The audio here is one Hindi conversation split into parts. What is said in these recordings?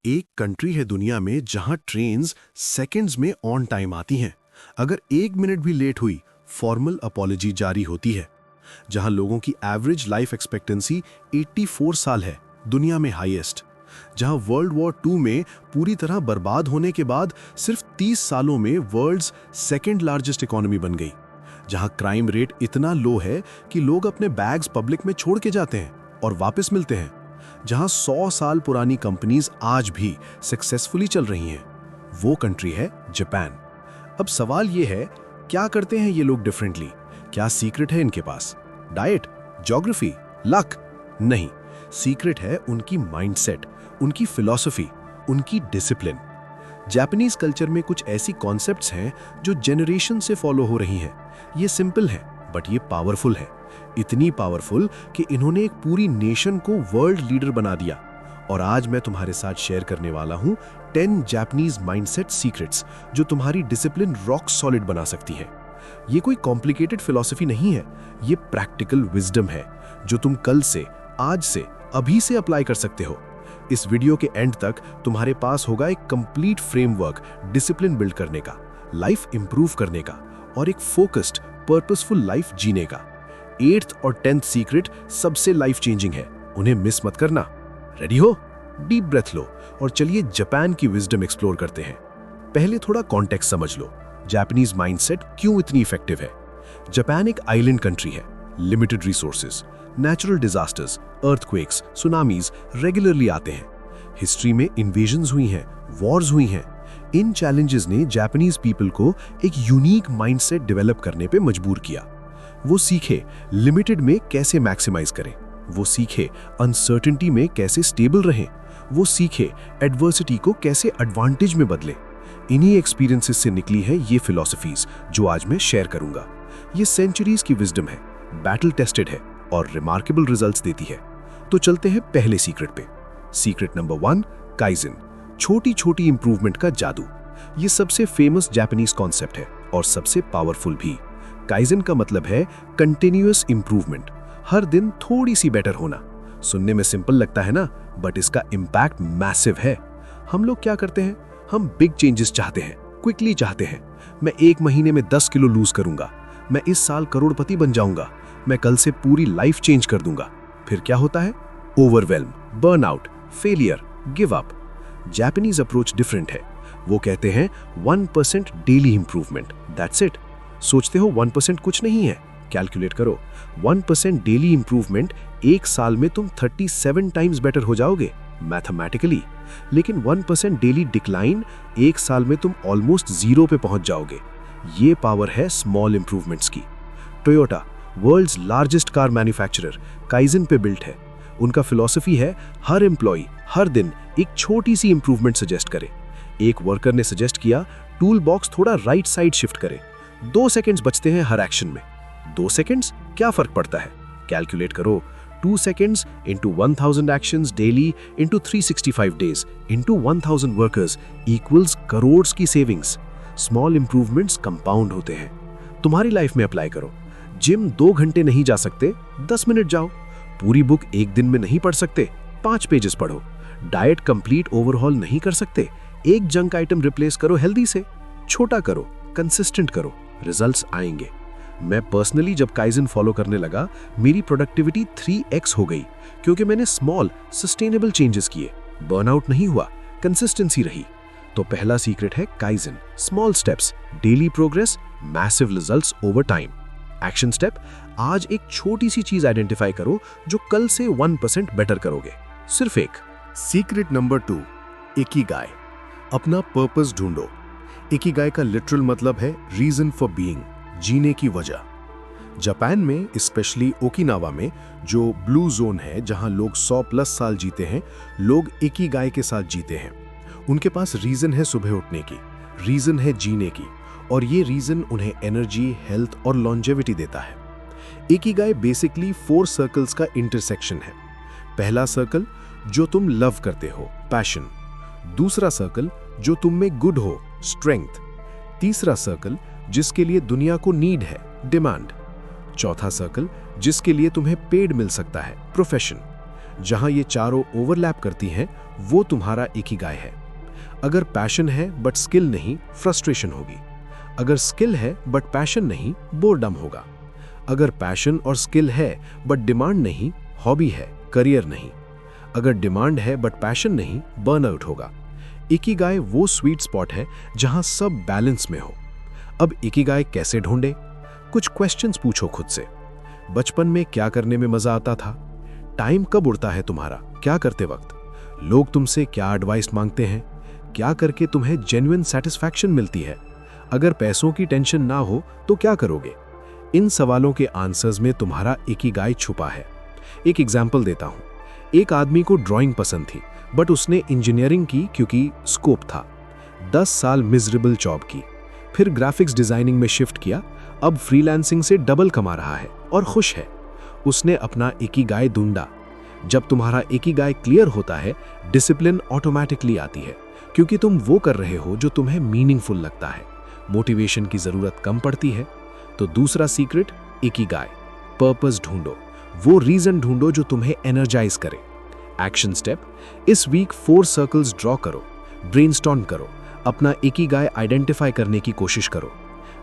एक कंट्री है दुनिया में जहां ट्रेन्स सेकंड्स में ऑन टाइम आती हैं। अगर एक मिनट भी लेट हुई फॉर्मल अपॉलजी जारी होती है। जहां लोगों की एवरेज लाइफ एक्सपेक्टेंसी 84 साल है, दुनिया में हाईएस्ट। जहां वर्ल्ड वॉर 2 में पूरी तरह बर्बाद होने के बाद सिर्फ 30 सालों में वर्ल्ड्स सेकंड लार्जेस्ट इकोनॉमी बन गई। जहां क्राइम रेट इतना लो है कि लोग अपने बैग्स पब्लिक में छोड़ के जाते हैं और वापस मिलते हैं। जहां 100 साल पुरानी कंपनीज आज भी सक्सेसफुली चल रही हैं। वो कंट्री है जापान। अब सवाल ये है, क्या करते हैं ये लोग डिफरेंटली? क्या सीक्रेट है इनके पास? Diet, geography, luck? नहीं, सीक्रेट है उनकी माइंडसेट, उनकी फिलॉसफी, उनकी डिसिप्लिन। जापानीज कल्चर में कुछ ऐसी कॉन्सेप्ट्स हैं जो जनरेशन से फॉलो हो रही हैं। ये सिंपल है बट ये पावरफुल है। इतनी पावरफुल कि इन्होंने एक पूरी नेशन को वर्ल्ड लीडर बना दिया। और आज मैं तुम्हारे साथ शेयर करने वाला हूं 10 जापानीज माइंडसेट सीक्रेट्स जो तुम्हारी डिसिप्लिन रॉक सॉलिड बना सकती है। ये कोई कॉम्प्लिकेटेड फिलॉसफी नहीं है, ये प्रैक्टिकल विजडम है जो तुम कल से, आज से, अभी से अप्लाई कर सकते हो। इस वीडियो के एंड तक तुम्हारे पास होगा एक कंप्लीट फ्रेमवर्क डिसिप्लिन बिल्ड करने का, लाइफ इंप्रूव करने का और एक फोकस्ड पर्पसफुल लाइफ जीने का। 8th और 10th सीक्रेट सबसे लाइफ चेंजिंग है, उन्हें मिस मत करना। रेडी हो? डीप ब्रेथ लो और चलिए जापान की विजडम एक्सप्लोर करते हैं। पहले थोड़ा कॉन्टेक्स्ट समझ लो, जापानीज माइंडसेट क्यों इतनी इफेक्टिव है। जापान एक आइलैंड कंट्री है, limited resources, natural disasters, earthquakes, tsunamis regularly आते हैं। हिस्ट्री में इन्वेजन्स हुई हैं, वॉर्स हुई हैं। इन चैलेंजेस ने जापानीज पीपल को एक यूनिक माइंडसेट डेवलप करने पे मजबूर किया। वो सीखे लिमिटेड में कैसे मैक्सिमाइज करें, वो सीखे अनसर्टेनिटी में कैसे स्टेबल रहें, वो सीखे एडवर्सिटी को कैसे एडवांटेज में बदलें। इन्हीं एक्सपीरियंसेस से निकली है ये फिलॉसफीज जो आज मैं शेयर करूंगा। ये सेंचुरीज की विजडम है, बैटल टेस्टेड है और रिमार्केबल रिजल्ट्स देती है। तो चलते हैं पहले सीक्रेट पे। सीक्रेट नंबर 1, काइजन, छोटी छोटी इंप्रूवमेंट का जादू। ये सबसे फेमस जापानीज कॉन्सेप्ट है और सबसे पावरफुल भी। काइजन का मतलब है कंटिन्यूअस इंप्रूवमेंट, हर दिन थोड़ी सी बेटर होना। सुनने में सिंपल लगता है ना, बट इसका इम्पैक्ट मैसिव है। हम लोग क्या करते हैं, हम बिग चेंजेस चाहते हैं, क्विकली चाहते हैं। मैं 1 महीने में 10 किलो लूज करूंगा, मैं इस साल करोड़पति बन जाऊंगा, मैं कल से पूरी लाइफ चेंज कर दूंगा। फिर क्या होता है? Overwhelm, burnout, failure, give up. Japanese approach different है। वो कहते हैं 1% डेली इंप्रूवमेंट, दैट्स इट। सोचते हो 1% कुछ नहीं है? कैलकुलेट करो, 1% डेली इंप्रूवमेंट 1 साल में तुम 37 टाइम्स बेटर हो जाओगे मैथमेटिकली। लेकिन 1% डेली डिक्लाइन 1 साल में तुम ऑलमोस्ट 0 पे पहुंच जाओगे। ये पावर है स्मॉल इंप्रूवमेंट्स की। Toyota, world's largest car manufacturer, kaizen पे बिल्ट है। उनका फिलॉसफी है हर एम्प्लॉय हर दिन एक छोटी सी इंप्रूवमेंट सजेस्ट करे। एक वर्कर ने सजेस्ट किया टूल बॉक्स थोड़ा राइट साइड शिफ्ट करे। 2 सेकंड्स बचते हैं हर एक्शन में। 2 सेकंड्स क्या फर्क पड़ता है? कैलकुलेट करो, 2 seconds into 1000 actions daily into 365 days into 1000 workers equals crore की सेविंग्स। स्मॉल इंप्रूवमेंट्स कंपाउंड होते हैं। तुम्हारी लाइफ में अप्लाई करो। जिम 2 घंटे नहीं जा सकते, 10 मिनट जाओ। पूरी बुक एक दिन में नहीं पढ़ सकते, 5 पेजेस पढ़ो। डाइट कंप्लीट ओवरहॉल नहीं कर सकते, एक जंक आइटम रिप्लेस करो हेल्दी से। छोटा करो, कंसिस्टेंट करो, रिजल्ट्स आएंगे। मैं पर्सनली जब काइजन फॉलो करने लगा, मेरी प्रोडक्टिविटी 3x हो गई, क्योंकि मैंने स्मॉल सस्टेनेबल चेंजेस किए। बर्नआउट नहीं हुआ, कंसिस्टेंसी रही। तो पहला सीक्रेट है kaizen, small steps, daily progress, massive results over time. Action step, आज एक छोटी सी चीज आइडेंटिफाई करो जो कल से 1% बेटर करोगे, सिर्फ एक। सीक्रेट नंबर 2, इकिगाई, अपना पर्पस ढूंढो। इकिगाई का लिटरल मतलब है रीजन फॉर बीइंग, जीने की वजह। जापान में, स्पेशली ओकिनावा में, जो ब्लू जोन है जहां लोग 100+ साल जीते हैं, लोग इकिगाई के साथ जीते हैं। उनके पास रीजन है सुबह उठने की, रीजन है जीने की, और ये रीजन उन्हें एनर्जी, हेल्थ और लॉन्जेविटी देता है। इकिगाई बेसिकली 4 सर्कल्स का इंटरसेक्शन है। पहला सर्कल, जो तुम लव करते हो, पैशन। दूसरा सर्कल, जो तुम में गुड हो, स्ट्रेंथ। तीसरा सर्कल, जिसके लिए दुनिया को नीड है, डिमांड। चौथा सर्कल, जिसके लिए तुम्हें पेड मिल सकता है, प्रोफेशन। जहां ये चारों ओवरलैप करती हैं, वो तुम्हारा इकिगाई है। अगर पैशन है बट स्किल नहीं, फ्रस्ट्रेशन होगी। अगर स्किल है बट पैशन नहीं, बोरडम होगा। अगर पैशन और स्किल है बट डिमांड नहीं, हॉबी है, करियर नहीं। अगर डिमांड है बट पैशन नहीं, बर्नआउट होगा। इकिगाई वो स्वीट स्पॉट है जहां सब बैलेंस में हो। अब इकिगाई कैसे ढूंढे? कुछ क्वेश्चंस पूछो खुद से। बचपन में क्या करने में मजा आता था? टाइम कब उड़ता है तुम्हारा क्या करते वक्त? लोग तुमसे क्या एडवाइस मांगते हैं? क्या करके तुम्हें जेन्युइन सेटिस्फैक्शन मिलती है? अगर पैसों की टेंशन ना हो तो क्या करोगे? इन सवालों के आंसर्स में तुम्हारा इकिगाई छुपा है। एक एग्जाम्पल देता हूं। एक आदमी को ड्राइंग पसंद थी बट उसने इंजीनियरिंग की क्योंकि स्कोप था। 10 साल मिजरेबल जॉब की, फिर ग्राफिक्स डिजाइनिंग में शिफ्ट किया। अब फ्रीलांसिंग से डबल कमा रहा है और खुश है। उसने अपना इकिगाई ढूंढा। जब तुम्हारा इकिगाई क्लियर होता है, डिसिप्लिन ऑटोमेटिकली आती है, क्योंकि तुम वो कर रहे हो जो तुम्हें मीनिंगफुल लगता है। मोटिवेशन की जरूरत कम पड़ती है। तो दूसरा सीक्रेट, इकिगाई, पर्पस ढूंढो। वो रीजन ढूंढो जो तुम्हें एनर्जाइज करे। एक्शन स्टेप, इस वीक 4 सर्कल्स ड्रॉ करो, ब्रेनस्टॉर्म करो, अपना इकिगाई आइडेंटिफाई करने की कोशिश करो।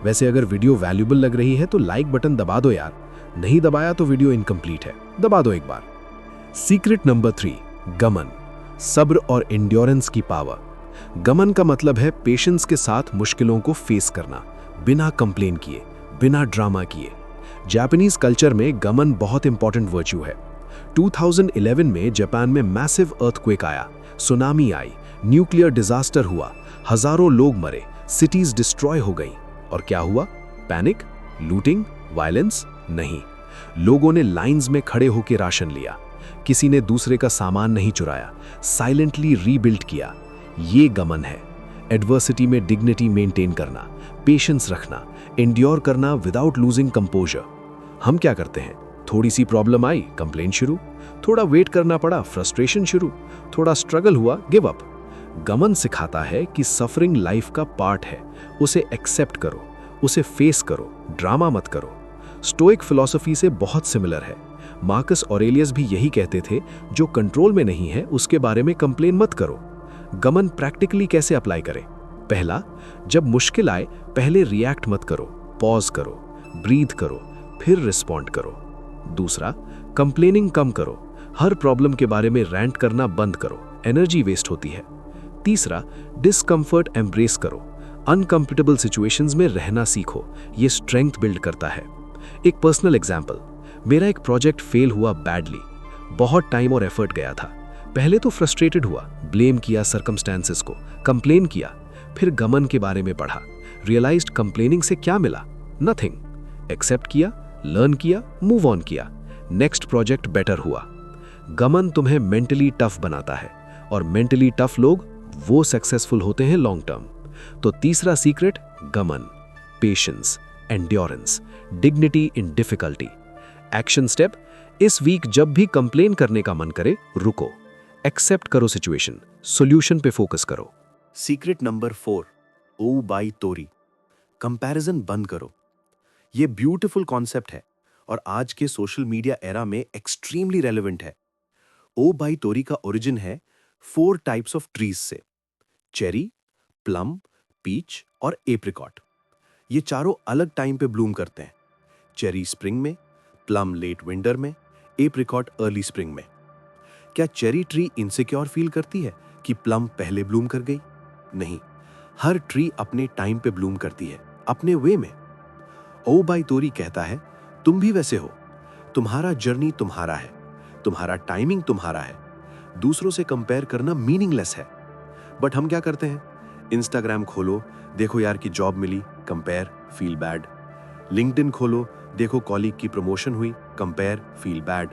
वैसे अगर वीडियो वैल्यूएबल लग रही है तो लाइक बटन दबा दो यार, नहीं दबाया तो वीडियो इनकम्प्लीट है, दबा दो एक बार। सीक्रेट नंबर 3, गमन, सब्र और एंड्योरेंस की पावर। गमन का मतलब है पेशेंस के साथ मुश्किलों को फेस करना, बिना कंप्लेन किए, बिना ड्रामा किए। जापानीज कल्चर में गमन बहुत इंपॉर्टेंट वर्च्यू है। 2011 में जापान में मैसिव अर्थक्वेक आया, सुनामी आई, न्यूक्लियर डिजास्टर हुआ, हजारों लोग मरे, सिटीज डिस्ट्रॉय हो गई। और क्या हुआ? Panic, looting, violence? नहीं। लोगों ने लाइंस में खड़े होकर राशन लिया, किसी ने दूसरे का सामान नहीं चुराया, साइलेंटली रीबिल्ड किया। ये गमन है। एडवर्सिटी में डिग्निटी मेंटेन करना, पेशेंस रखना, एंड्योर करना विदाउट लूजिंग कंपोजर। हम क्या करते हैं? थोड़ी सी प्रॉब्लम आई, कंप्लेन शुरू, थोड़ा वेट करना पड़ा, फ्रस्ट्रेशन शुरू, थोड़ा स्ट्रगल हुआ, गिव अप। गमन सिखाता है कि सफरिंग लाइफ का पार्ट है, उसे एक्सेप्ट करो, उसे फेस करो, ड्रामा मत करो। स्टोइक फिलॉसफी से बहुत सिमिलर है। मार्कस ऑरेलियस भी यही कहते थे, जो कंट्रोल में नहीं है उसके बारे में कंप्लेन मत करो। गमन प्रैक्टिकली कैसे अप्लाई करें? पहला, जब मुश्किल आए पहले रिएक्ट मत करो, पॉज करो, ब्रीथ करो, फिर रिस्पॉन्ड करो। दूसरा, कंप्लेनिंग कम करो, हर प्रॉब्लम के बारे में रैंट करना बंद करो, एनर्जी वेस्ट होती है। तीसरा, डिस्कम्फर्ट एम्ब्रेस करो, अनकंफर्टेबल सिचुएशंस में रहना सीखो, ये स्ट्रेंथ बिल्ड करता है। एक पर्सनल एग्जांपल, मेरा एक प्रोजेक्ट फेल हुआ बैडली, बहुत टाइम और एफर्ट गया था। पहले तो फ्रस्ट्रेटेड हुआ, ब्लेम किया सर्कमस्टेंसेस को, कंप्लेन किया, फिर गमन के बारे में पढ़ा, रियलाइज्ड कंप्लेनिंग से क्या मिला? नथिंग। एक्सेप्ट किया, लर्न किया, मूव ऑन किया, नेक्स्ट प्रोजेक्ट बेटर हुआ। गमन तुम्हें मेंटली टफ बनाता है और मेंटली टफ लोग वो सक्सेसफुल होते हैं लॉन्ग टर्म। तो तीसरा सीक्रेट, गमन, patience, endurance, dignity in difficulty. Action step, इस वीक जब भी कंप्लेन करने का मन करे, रुको, एक्सेप्ट करो सिचुएशन, सॉल्यूशन पे फोकस करो। सीक्रेट नंबर 4, ओ बाई तोरी, कंपैरिजन बंद करो। ये ब्यूटीफुल कॉन्सेप्ट है और आज के सोशल मीडिया एरा में एक्सट्रीमली रेलेवेंट है। ओ बाई तोरी का ओरिजिन है 4 टाइप्स ऑफ ट्रीज से, चेरी, प्लम, पीच और एप्रिकॉट। ये चारों अलग टाइम पे ब्लूम करते हैं। चेरी स्प्रिंग में, प्लम लेट विंटर में, एप्रिकॉट अर्ली स्प्रिंग में। क्या चेरी ट्री इनसिक्योर फील करती है कि प्लम पहले ब्लूम कर गई? नहीं, हर ट्री अपने टाइम पे ब्लूम करती है, अपने वे में। ओ बाई तोरी कहता है, तुम भी वैसे हो, तुम्हारा जर्नी तुम्हारा है, तुम्हारा टाइमिंग तुम्हारा है, दूसरों से कंपेयर करना मीनिंगलेस है। बट हम क्या करते हैं? इंस्टाग्राम खोलो, देखो यार की जॉब मिली, कंपेयर, फील बैड। लिंक्डइन खोलो, देखो कॉलीग की प्रमोशन हुई, compare, feel bad.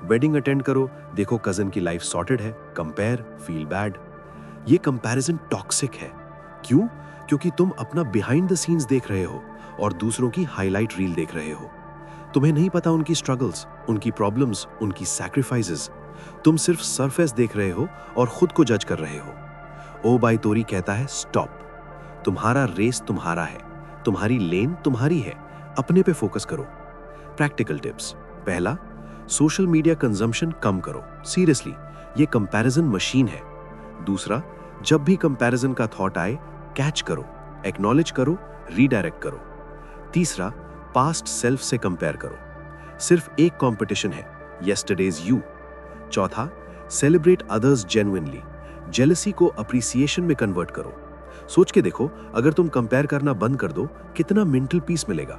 Wedding attend करो, देखो कजन की लाइफ सॉर्टेड है, कंपेयर, फील बैड। ये कंपैरिजन टॉक्सिक है। क्यों? क्योंकि तुम अपना बिहाइंड द सीन्स देख रहे हो और दूसरों की हाईलाइट रील देख रहे हो। तुम्हें नहीं पता उनकी स्ट्रगल्स, उनकी प्रॉब्लम्स, उनकी सैक्रिफाइसेस। तुम सिर्फ सरफेस देख रहे हो और खुद को जज कर रहे हो। ओ बाई तोरी कहता है, स्टॉप, तुम्हारा रेस तुम्हारा है, तुम्हारी लेन तुम्हारी है, अपने पे फोकस करो। प्रैक्टिकल टिप्स, पहला, सोशल मीडिया कंजम्पशन कम करो। सीरियसली, ये कंपैरिजन मशीन है। दूसरा, जब भी कंपैरिजन का थॉट आए, कैच करो, एक्नॉलेज करो, रीडायरेक्ट करो। तीसरा, पास्ट सेल्फ से कंपेयर करो, सिर्फ एक कंपटीशन है, यस्टरडेज यू। चौथा, सेलिब्रेट अदर्स जेन्युइनली, जेलसी को अप्रिसिएशन में कन्वर्ट करो। सोच के देखो, अगर तुम कंपेयर करना बंद कर दो, कितना मेंटल पीस मिलेगा।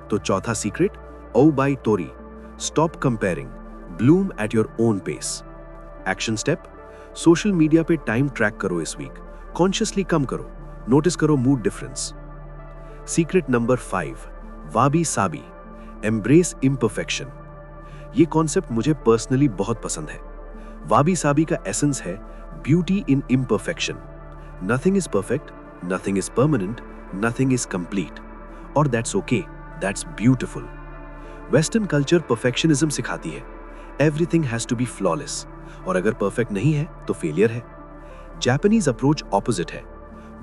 तो चौथा सीक्रेट, ओ बाय टोरी, stop comparing, bloom at your own pace. Action step, social media पे टाइम ट्रैक करो इस वीक, कॉन्शियसली कम करो, नोटिस करो मूड डिफरेंस। सीक्रेट नंबर 5, वाबी साबी, एम्ब्रेस इम्परफेक्शन। ये कॉन्सेप्ट मुझे पर्सनली बहुत पसंद है। वाबी साबी का एसेंस है beauty in imperfection. Nothing is perfect, nothing is permanent, nothing is complete, और that's okay, that's beautiful. Western culture perfectionism सिखाती है, everything has to be flawless, और अगर परफेक्ट नहीं है तो फेलियर है। जापानीज अप्रोच ऑपोजिट है,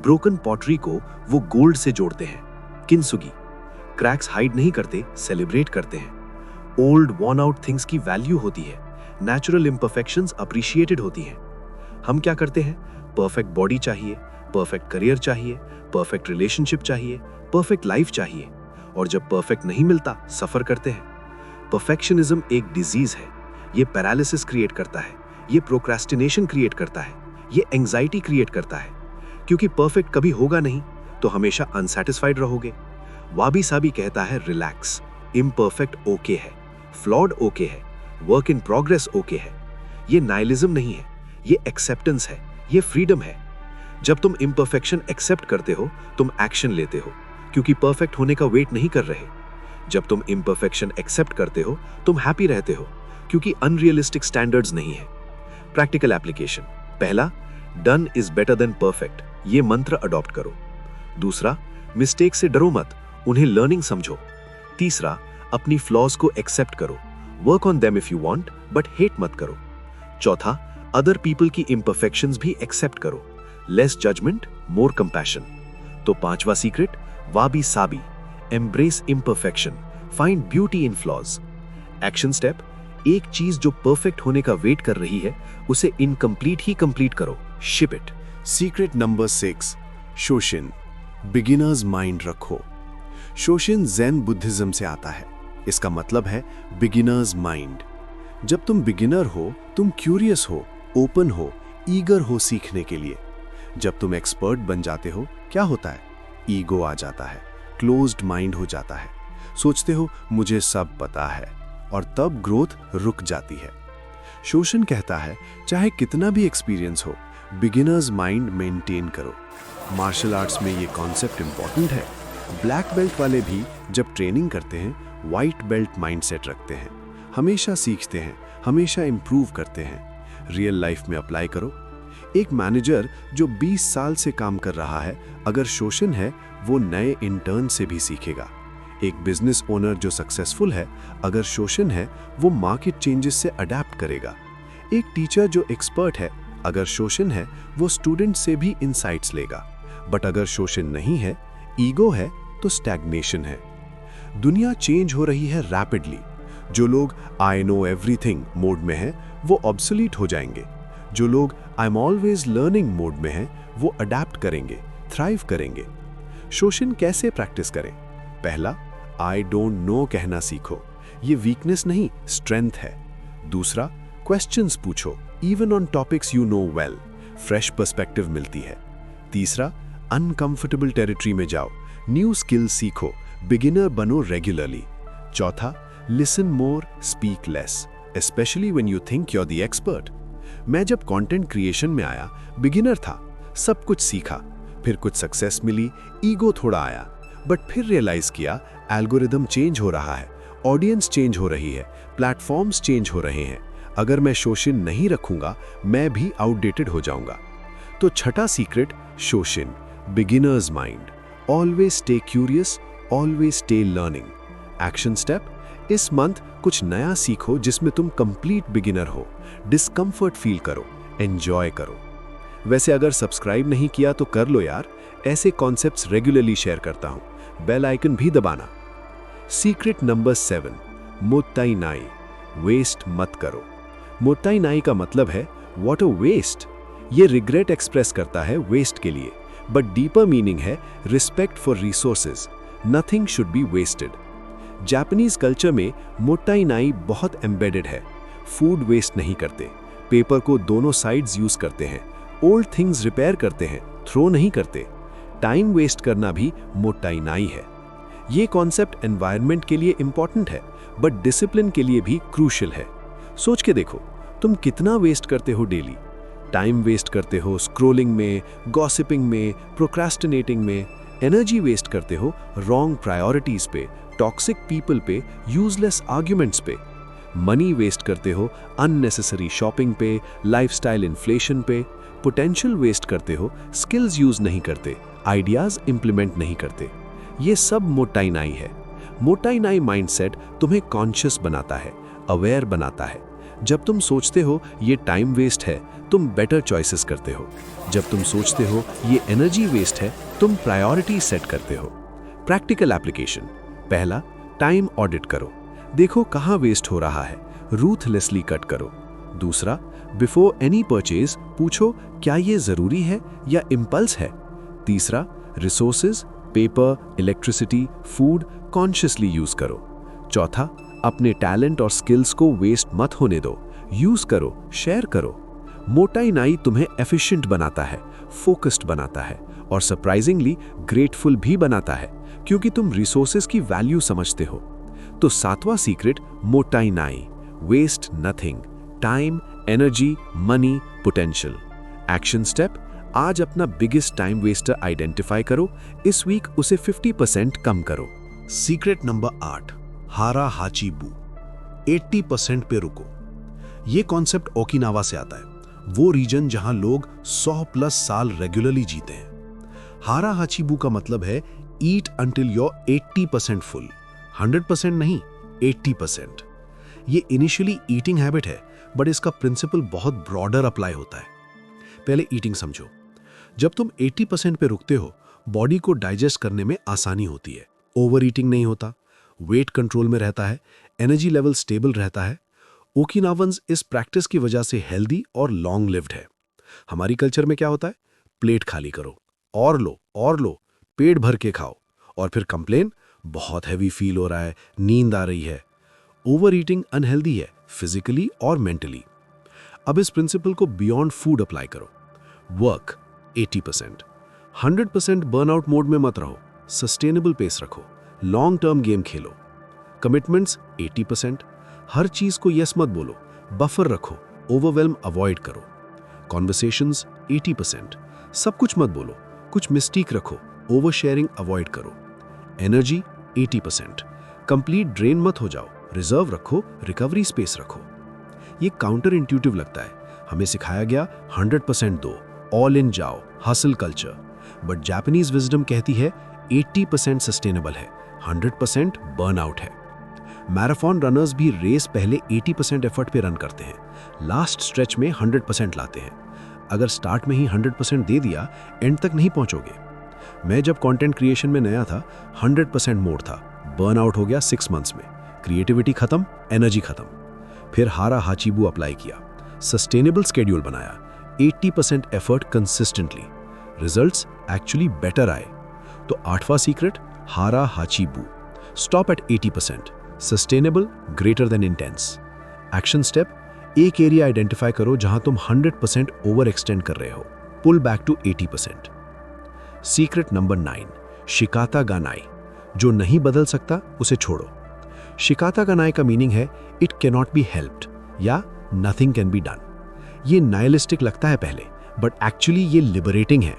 ब्रोकन पॉटरी को वो गोल्ड से जोड़ते हैं, किंसुगी। क्रैक्स हाइड नहीं करते, सेलिब्रेट करते हैं। ओल्ड वॉर्न आउट थिंग्स की वैल्यू होती है, नेचुरल इम्परफेक्शंस अप्रिशिएटेड होती हैं। हम क्या करते हैं, परफेक्ट बॉडी चाहिए, परफेक्ट करियर चाहिए, परफेक्ट रिलेशनशिप चाहिए, परफेक्ट लाइफ चाहिए, और जब परफेक्ट नहीं मिलता सफर करते हैं। परफेक्शनिज्म एक डिजीज है, ये पैरालिसिस क्रिएट करता है, ये प्रोक्रेस्टिनेशन क्रिएट करता है, ये एंजाइटी क्रिएट करता है, क्योंकि परफेक्ट कभी होगा नहीं तो हमेशा अनसैटिस्फाइड रहोगे। वाबी साबी कहता है रिलैक्स, इम्परफेक्ट ओके है, फ्लॉड ओके है, वर्क इन प्रोग्रेस ओके है। ये नाइलिज्म नहीं है, ये एक्सेप्टेंस है, ये फ्रीडम है। जब तुम इम्परफेक्शन एक्सेप्ट करते हो, तुम एक्शन लेते हो, क्योंकि परफेक्ट होने का वेट नहीं कर रहे। जब तुम इम्परफेक्शन एक्सेप्ट करते हो, तुम हैप्पी रहते हो, क्योंकि अनरियलिस्टिक स्टैंडर्ड्स नहीं है। प्रैक्टिकल एप्लीकेशन, पहला, done is better than perfect, ये मंत्र अडॉप्ट करो। दूसरा, मिस्टेक से डरो मत, उन्हें लर्निंग समझो। तीसरा, अपनी फ्लॉज को एक्सेप्ट करो, work on them if you want, but hate मत करो। चौथा, अदर पीपल की इम्परफेक्शंस भी एक्सेप्ट करो, लेस जजमेंट, मोर कंपैशन। तो पांचवा सीक्रेट, वाबी साबी, embrace imperfection, find beauty in flaws. Action step, एक चीज जो परफेक्ट होने का वेट कर रही है, उसे इनकम्प्लीट ही कंप्लीट करो, शिप इट। सीक्रेट नंबर 6, शोशिन, बिगिनर्स माइंड रखो। शोशिन ज़ेन बुद्धिज्म से आता है। इसका मतलब है बिगिनर्स माइंड। जब तुम बिगिनर हो, तुम क्यूरियस हो, ओपन हो, ईगर हो सीखने के लिए। जब तुम एक्सपर्ट बन जाते हो, क्या होता है? ईगो आ जाता है, क्लोज्ड माइंड हो जाता है, सोचते हो मुझे सब पता है, और तब ग्रोथ रुक जाती है। शोशिन कहता है, चाहे कितना भी एक्सपीरियंस हो, बिगिनर्स माइंड मेंटेन करो। मार्शल आर्ट्स में ये कॉन्सेप्ट इंपॉर्टेंट है। ब्लैक बेल्ट वाले भी जब ट्रेनिंग करते हैं, वाइट बेल्ट माइंडसेट रखते हैं, हमेशा सीखते हैं, हमेशा इंप्रूव करते हैं। रियल लाइफ में अप्लाई करो। एक मैनेजर जो 20 साल से काम कर रहा है, अगर शोशिन है, वो नए इंटर्न से भी सीखेगा। एक बिजनेस ओनर जो सक्सेसफुल है, अगर शोशिन है, वो मार्केट चेंजेस से अडेप्ट करेगा। एक टीचर जो एक्सपर्ट है, अगर शोशिन है, वो स्टूडेंट से भी इनसाइट्स लेगा। बट अगर शोशिन नहीं है, ईगो है, तो स्टैग्नेशन है। दुनिया चेंज हो रही है रैपिडली। जो लोग आई नो एवरीथिंग मोड में हैं, वो ऑब्सोलीट हो जाएंगे। जो लोग I am always learning mode में हैं, वो अडेप्ट करेंगे, थ्राइव करेंगे। शोशिन कैसे प्रैक्टिस करें? पहला, आई डोंट नो कहना सीखो। ये वीकनेस नहीं, स्ट्रेंथ है। दूसरा, क्वेश्चंस पूछो, even on topics you know well, fresh perspective मिलती है। तीसरा, अनकंफर्टेबल टेरिटरी में जाओ, न्यू स्किल सीखो, बिगिनर बनो रेगुलरली। चौथा, listen more, speak less, specially when you think you are the expert. मैं जब कंटेंट क्रिएशन में आया, बिगिनर था, सब कुछ सीखा, फिर कुछ सक्सेस मिली, ईगो थोड़ा आया, बट फिर रियलाइज किया एल्गोरिदम चेंज हो रहा है, ऑडियंस चेंज हो रही है, प्लेटफॉर्म्स चेंज हो रहे हैं। अगर मैं शोशिन नहीं रखूंगा, मैं भी आउटडेटेड हो जाऊंगा। तो छठा सीक्रेट, शोशिन, beginner's mind, always stay curious, always stay learning. Action step, इस मंथ कुछ नया सीखो जिसमें तुम कंप्लीट बिगिनर हो, डिस्कंफर्ट फील करो, एंजॉय करो। वैसे अगर सब्सक्राइब नहीं किया तो कर लो यार, ऐसे कॉन्सेप्ट्स रेगुलरली शेयर करता हूं, बेल आइकन भी दबाना। सीक्रेट नंबर 7, मोत्ताई नाई, वेस्ट मत करो। मोत्ताई नाई का मतलब है व्हाट अ वेस्ट। ये रिग्रेट एक्सप्रेस करता है वेस्ट के लिए, बट डीपर मीनिंग है respect for resources. Nothing should be wasted. Japanese culture में मोट्टाई नाई बहुत एम्बेडेड है। फूड वेस्ट नहीं करते, पेपर को दोनों साइड्स यूज करते हैं, ओल्ड थिंग्स रिपेयर करते हैं, थ्रो नहीं करते। टाइम वेस्ट करना भी मोट्टाई नाई है। ये कॉन्सेप्ट एनवायरनमेंट के लिए इंपॉर्टेंट है, बट डिसिप्लिन के लिए भी क्रूशियल है। सोच के देखो, तुम कितना वेस्ट करते हो डेली। टाइम वेस्ट करते हो स्क्रोलिंग में, गॉसिपिंग में, प्रोक्रास्टिनेटिंग में। एनर्जी वेस्ट करते हो रॉन्ग प्रायोरिटीज पे, टॉक्सिक पीपल पे, यूजलेस आर्ग्यूमेंट्स पे। मनी वेस्ट करते हो अननेसेसरी शॉपिंग पे, लाइफस्टाइल इन्फ्लेशन पे। पोटेंशियल वेस्ट करते हो स्किल्स यूज नहीं करते, आइडियाज इंप्लीमेंट नहीं करते। ये सब मोट्टाई नाई है। मोट्टाई नाई माइंडसेट तुम्हें कॉन्शियस बनाता है, अवेयर बनाता है। जब तुम सोचते हो ये टाइम वेस्ट है, तुम बेटर चॉइसेस करते हो। जब तुम सोचते हो ये एनर्जी वेस्ट है, तुम प्रायोरिटी सेट करते हो। Practical application. पहला, टाइम ऑडिट करो, देखो कहाँ वेस्ट हो रहा है, रूथलेसली कट करो। दूसरा, बिफोर एनी परचेज पूछो क्या ये जरूरी है या इम्पल्स है। तीसरा, resources, paper, electricity, food consciously use करो। चौथा, अपने टैलेंट और स्किल्स को वेस्ट मत होने दो, यूज करो, शेयर करो। मोट्टाई नाई तुम्हें एफिशिएंट बनाता है, फोकस्ड बनाता है और सरप्राइजिंगली ग्रेटफुल भी बनाता है, क्योंकि तुम रिसोर्सेज की वैल्यू समझते हो। तो सातवां सीक्रेट मोट्टाई नाई, waste nothing, time, energy, money, potential. Action step, आज अपना बिगेस्ट टाइम वेस्टर आइडेंटिफाई करो, इस वीक उसे 50% कम करो। सीक्रेट नंबर 8, हारा हाची बू, 80% पे रुको। ये कॉन्सेप्ट ओकिनावा से आता है, वो रीजन जहां लोग 100+ साल रेगुलरली जीते हैं। हारा हाचीबू का मतलब है ईट अंटिल योर 80% फुल, 100% नहीं, 80%। ये इनिशियली ईटिंग हैबिट है, बट इसका प्रिंसिपल बहुत ब्रॉडर अप्लाई होता है। पहले ईटिंग समझो। जब तुम 80% पे रुकते हो, बॉडी को डाइजेस्ट करने में आसानी होती है, ओवर ईटिंग नहीं होता, वेट कंट्रोल में रहता है, एनर्जी लेवल स्टेबल रहता है। ओकिनावंस इस प्रैक्टिस की वजह से हेल्दी और लॉन्ग लिव्ड है। हमारी कल्चर में क्या होता है, प्लेट खाली करो, और लो, पेट भर के खाओ, और फिर कंप्लेन, बहुत हैवी फील हो रहा है, नींद आ रही है। ओवर ईटिंग अनहेल्दी है, फिजिकली और मेंटली। अब इस प्रिंसिपल को बियॉन्ड फूड अप्लाई करो। वर्क 80%, 100% बर्नआउट मोड में मत रहो, सस्टेनेबल पेस रखो, लॉन्ग टर्म गेम खेलो। कमिटमेंट्स 80%, हर चीज को यस मत बोलो, बफर रखो, ओवरवेल्म अवॉइड करो। कॉन्वर्सेशंस 80%, सब कुछ मत बोलो, कुछ मिस्टेक रखो, ओवर शेयरिंग अवॉइड करो। एनर्जी 80%, कंप्लीट ड्रेन मत हो जाओ, रिजर्व रखो, रिकवरी स्पेस रखो। ये काउंटर इंट्यूटिव लगता है, हमें सिखाया गया 100% दो, ऑल इन जाओ, hustle culture. But Japanese wisdom कहती है 80% सस्टेनेबल है, 100% बर्नआउट है। मैराथन रनर्स भी रेस पहले 80% एफर्ट पे रन करते हैं, लास्ट स्ट्रेच में 100% लाते हैं। अगर स्टार्ट में ही 100% दे दिया, एंड तक नहीं पहुंचोगे। मैं जब कंटेंट क्रिएशन में नया था, 100% मोड था, बर्नआउट हो गया 6 मंथ्स में, क्रिएटिविटी खत्म, एनर्जी खत्म। फिर हारा हाचीबू अप्लाई किया, सस्टेनेबल स्केड्यूल बनाया, 80% effort consistently, results actually better आए। तो 8वां सीक्रेट, हारा हाचीबू, stop at 80%, sustainable greater than intense. Action step, एक एरिया आइडेंटिफाई करो जहां तुम 100% ओवर एक्सटेंड कर रहे हो, pull back to 80%। Secret number 9, शिकाता गा नाई, जो नहीं बदल सकता उसे छोड़ो। शिकाता गा नाई का मीनिंग है इट कैनॉट बी हेल्प्ड या नथिंग कैन बी डन। ये नाइलिस्टिक लगता है पहले, बट एक्चुअली ये लिबरेटिंग है।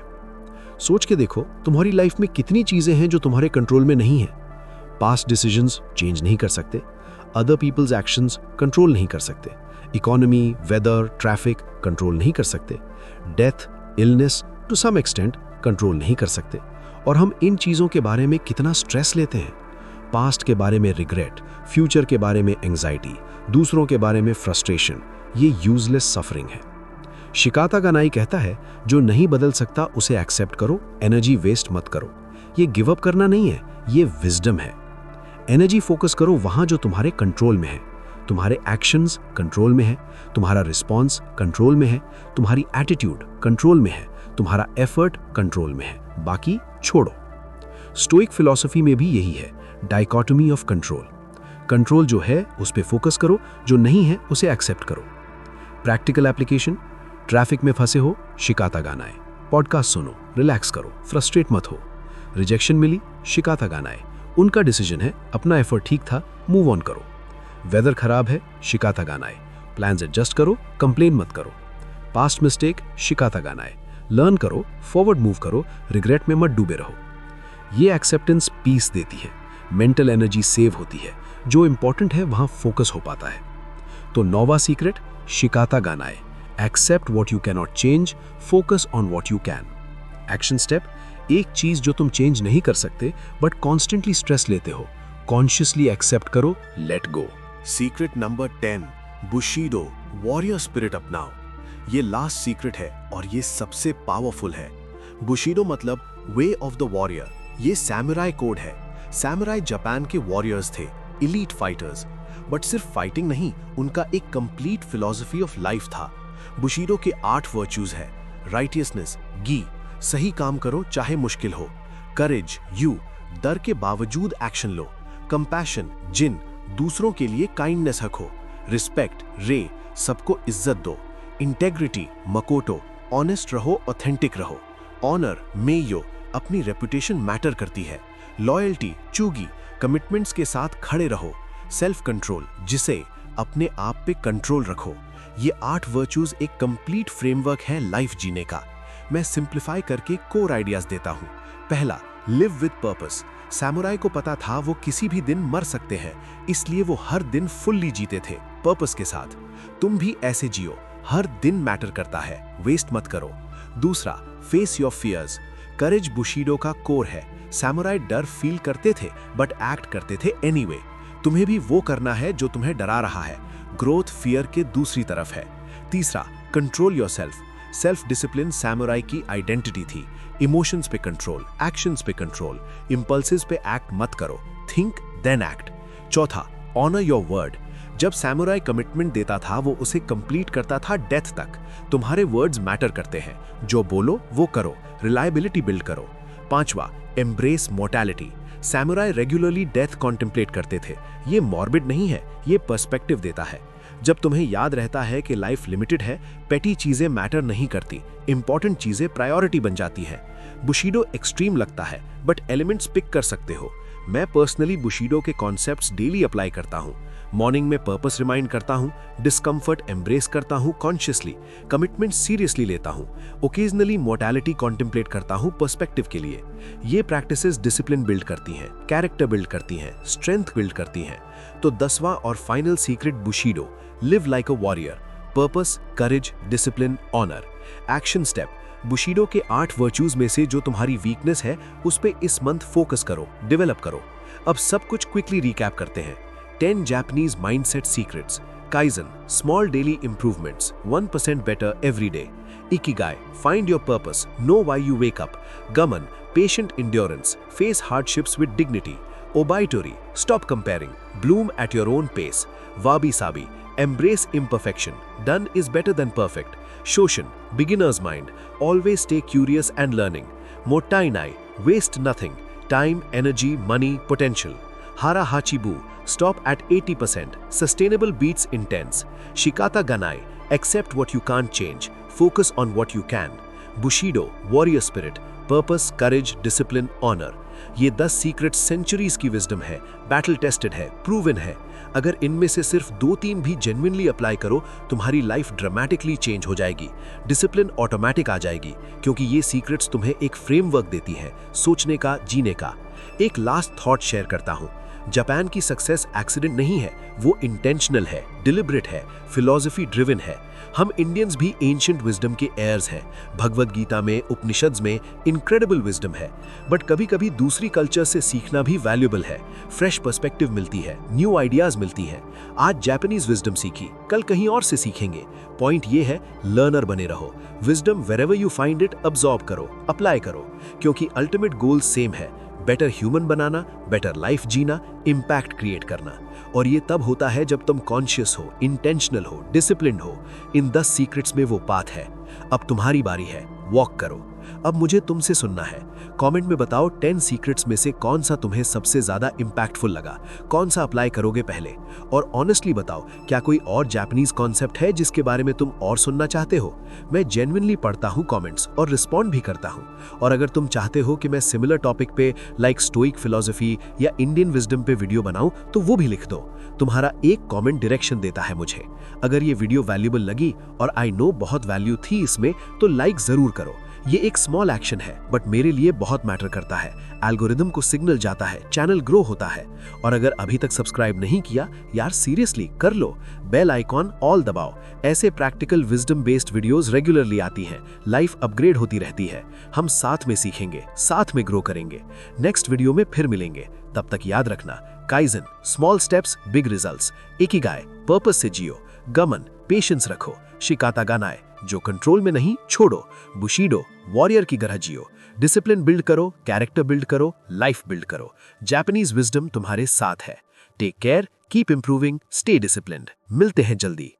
सोच के देखो, तुम्हारी लाइफ में कितनी चीजें हैं जो तुम्हारे कंट्रोल में नहीं है। पास्ट डिसीजंस चेंज नहीं कर सकते, अदर पीपल्स एक्शंस कंट्रोल नहीं कर सकते, इकोनॉमी, वेदर, ट्रैफिक कंट्रोल नहीं कर सकते, death, illness to some extent control नहीं कर सकते। और हम इन चीज़ों के बारे में कितना स्ट्रेस लेते हैं। पास्ट के बारे में रिग्रेट, फ्यूचर के बारे में एंग्जाइटी, दूसरों के बारे में फ्रस्ट्रेशन, ये यूजलेस सफरिंग है। शिकाता गा नाई कहता है जो नहीं बदल सकता उसे एक्सेप्ट करो, एनर्जी वेस्ट मत करो। ये गिव अप करना नहीं है, ये विजडम है। एनर्जी फोकस करो वहां जो तुम्हारे कंट्रोल में है, तुम्हारे एक्शंस कंट्रोल में है, तुम्हारा रिस्पॉन्स कंट्रोल में है, तुम्हारी एटीट्यूड कंट्रोल में है, तुम्हारा एफर्ट कंट्रोल में है, बाकी छोड़ो। स्टोइक फिलॉसफी में भी यही है, डाइकोटोमी ऑफ कंट्रोल। कंट्रोल जो है उस पे फोकस करो, जो नहीं है उसे एक्सेप्ट करो। प्रैक्टिकल एप्लीकेशन, ट्रैफिक में फंसे हो, शिकाता गाना है, पॉडकास्ट सुनो, रिलैक्स करो, फ्रस्ट्रेट मत हो। रिजेक्शन मिली, शिकाता गाना है, उनका डिसीजन है, अपना एफर्ट ठीक था, मूव ऑन करो। वेदर खराब है, शिकाता गाना है, प्लान्स एडजस्ट करो, कंप्लेन मत करो। पास्ट मिस्टेक, शिकाता गाना है, लर्न करो, फॉरवर्ड मूव करो, रिग्रेट में मत डूबे रहो। ये एक्सेप्टेंस पीस देती है, मेंटल एनर्जी सेव होती है, जो इंपॉर्टेंट है वहां फोकस हो पाता है। तो नौवा सीक्रेट, शिकाता गाना है, accept what you can not change, focus on what you can. Action step, एक चीज जो तुम चेंज नहीं कर सकते बट कॉन्स्टेंटली स्ट्रेस लेते हो, कॉन्शियसली एक्सेप्ट करो, लेट गो। सीक्रेट नंबर 10, बुशीडो, वॉरियर स्पिरिट अपनाओ। ये लास्ट सीक्रेट है और ये सबसे पावरफुल है। बुशीडो मतलब वे ऑफ द वॉरियर। ये सैमुराई कोड है। सैमुराई जापान के वॉरियर्स थे, इलीट फाइटर्स, बट सिर्फ फाइटिंग नहीं, उनका एक कंप्लीट फिलॉसफी ऑफ लाइफ था। बुशीडो के 8 वर्च्यूज है, राइटियसनेस, गी, सही काम करो चाहे मुश्किल हो, करेज, यू, डर के बावजूद एक्शन लो, कंपैशन, जिन, दूसरों के लिए काइंडनेस रखो, रिस्पेक्ट, रे, सबको इज्जत दो, इंटेग्रिटी, मकोटो, ऑनेस्ट रहो, ऑथेंटिक रहो, ऑनर, मेयो, अपनी रेपुटेशन मैटर करती है, लॉयल्टी, चूगी, कमिटमेंट्स के साथ खड़े रहो, सेल्फ कंट्रोल, जिसे अपने आप पे कंट्रोल रखो। ये 8 वर्च्यूज एक कंप्लीट फ्रेमवर्क है लाइफ जीने का। मैं सिंप्लीफाई करके कोर आइडियाज देता हूँ। पहला, लिव विद पर्पस। सैमुराई को पता था वो किसी भी दिन मर सकते हैं, इसलिए वो हर दिन फुल्ली जीते थे, पर्पस के साथ। तुम भी ऐसे जियो, हर दिन मैटर करता है, वेस्ट मत करो। दूसरा, फेस योर फियर्स। करेज बुशीडो का कोर है। सैमुराई डर फील करते थे बट एक्ट करते थे एनीवे। तुम्हें भी वो करना है जो तुम्हें डरा रहा है। ग्रोथ फियर के दूसरी तरफ है। तीसरा, control yourself. Self discipline samurai की आइडेंटिटी थी। इमोशंस पे कंट्रोल, एक्शंस पे कंट्रोल, इंपल्सेस पे एक्ट मत करो, थिंक देन एक्ट। चौथा, ऑनर योर वर्ड। जब सैमुराई कमिटमेंट देता था वो उसे कंप्लीट करता था डेथ तक। तुम्हारे वर्ड्स मैटर करते हैं, जो बोलो वो करो, रिलायबिलिटी बिल्ड करो। पांचवा, embrace mortality. Samurai regularly death contemplate करते थे। ये मॉर्बिड नहीं है, ये पर्सपेक्टिव देता है। जब तुम्हें याद रहता है कि लाइफ लिमिटेड है, पेटी चीजें मैटर नहीं करती, इंपॉर्टेंट चीजें प्रायोरिटी बन जाती हैं। बुशीडो एक्सट्रीम लगता है बट एलिमेंट्स पिक कर सकते हो। मैं पर्सनली बुशीडो के कॉन्सेप्ट्स डेली अप्लाई करता हूँ। मॉर्निंग में पर्पस रिमाइंड करता हूँ, डिस्कम्फर्ट एम्ब्रेस करता हूँ कॉन्शियसली, कमिटमेंट सीरियसली लेता हूँ, ओकेजनली मोर्टैलिटी कॉन्टेम्पलेट करता हूँ पर्सपेक्टिव के लिए। ये प्रैक्टिसेस डिसिप्लिन बिल्ड करती हैं, कैरेक्टर बिल्ड करती हैं, स्ट्रेंथ बिल्ड करती हैं। तो 10वां और फाइनल सीक्रेट बुशीडो, live like a warrior. Purpose, courage, discipline, honour. Action step, बुशीडो के 8 वर्च्यूज में से जो तुम्हारी वीकनेस है उस पे इस मंथ फोकस करो, डेवलप करो। अब सब कुछ क्विकली रिकैप करते हैं। 10 Japanese mindset secrets. Kaizen, small daily improvements, 1% better every day. Ikigai, find your purpose, know why you wake up. Gaman, patient endurance, face hardships with dignity. Obaitori, stop comparing, bloom at your own pace. Wabi Sabi, embrace imperfection, done is better than perfect. Shoshin, beginner's mind, always stay curious and learning. Mottainai, waste nothing, time, energy, money, potential. Hara Hachibu, stop at 80%, sustainable beats intense. Shikata Ganai, accept what you can't change, focus on what you can. Bushido, warrior spirit, purpose, courage, discipline, honor. ये 10 सीक्रेट्स सेंचुरीज की विजडम है, बैटल टेस्टेड है, प्रूवन है। अगर इनमें से सिर्फ 2-3 भी जेन्युइनली अप्लाई करो, तुम्हारी लाइफ ड्रामेटिकली चेंज हो जाएगी। डिसिप्लिन ऑटोमेटिक आ जाएगी, क्योंकि ये सीक्रेट्स तुम्हें एक फ्रेमवर्क देती है सोचने का, जीने का। एक लास्ट थॉट शेयर करता हूँ। जापान की सक्सेस एक्सीडेंट नहीं है, वो इंटेंशनल है, डिलिबरेट है, फिलॉसफी ड्रिवन है। हम इंडियंस भी एंशिएंट विजडम के एयर्स हैं। भगवद गीता में, उपनिषद्स में इनक्रेडिबल विजडम है, बट कभी-कभी दूसरी कल्चर से सीखना भी वैल्यूएबल है। फ्रेश पर्सपेक्टिव मिलती है, न्यू आइडियाज मिलती हैं। आज जापानीज विजडम सीखी, कल कहीं और से सीखेंगे। पॉइंट ये है, लर्नर बने रहो। Wisdom wherever you find it, absorb करो, अप्लाई करो, क्योंकि अल्टीमेट गोल सेम है, बेटर ह्यूमन बनाना, बेटर लाइफ जीना, इम्पैक्ट क्रिएट करना। और ये तब होता है जब तुम कॉन्शियस हो, इंटेंशनल हो, डिसिप्लिन्ड हो। इन 10 सीक्रेट्स में वो पाथ है। अब तुम्हारी बारी है, वॉक करो। अब मुझे तुमसे सुनना है। कमेंट में बताओ 10 सीक्रेट्स में से कौन सा तुम्हें सबसे ज्यादा इंपैक्टफुल लगा, कौन सा अप्लाई करोगे पहले। और ऑनेस्टली बताओ, क्या कोई और जापानीज कॉन्सेप्ट है जिसके बारे में तुम और सुनना चाहते हो? मैं जेन्युइनली पढ़ता हूँ कमेंट्स और रिस्पॉन्ड भी करता हूँ। और अगर तुम चाहते हो कि मैं सिमिलर टॉपिक पे लाइक स्टोइक फिलॉसफी या इंडियन विजडम पे वीडियो बनाऊं, तो वो भी लिख दो। तुम्हारा एक कमेंट डायरेक्शन देता है मुझे। अगर ये वीडियो वैल्यूएबल लगी और आई नो बहुत वैल्यू थी इसमें, तो लाइक जरूर करो। ये एक स्मॉल एक्शन है बट मेरे लिए बहुत मैटर करता है। एल्गोरिदम को सिग्नल जाता है, चैनल ग्रो होता है। और अगर अभी तक सब्सक्राइब नहीं किया, यार सीरियसली कर लो। बेल आइकॉन ऑल दबाओ। ऐसे practical wisdom based videos regularly आती हैं, लाइफ अपग्रेड होती रहती है। हम साथ में सीखेंगे, साथ में ग्रो करेंगे। नेक्स्ट वीडियो में फिर मिलेंगे। तब तक याद रखना, kaizen, small steps big results. Ikigai, purpose से जियो। गमन, पेशेंस रखो। शिकाता गानाए, जो कंट्रोल में नहीं छोड़ो। बुशीडो, वॉरियर की तरह जियो। डिसिप्लिन बिल्ड करो, कैरेक्टर बिल्ड करो, लाइफ बिल्ड करो। जापानीज विजडम तुम्हारे साथ है। Take care, keep improving, stay disciplined. मिलते हैं जल्दी।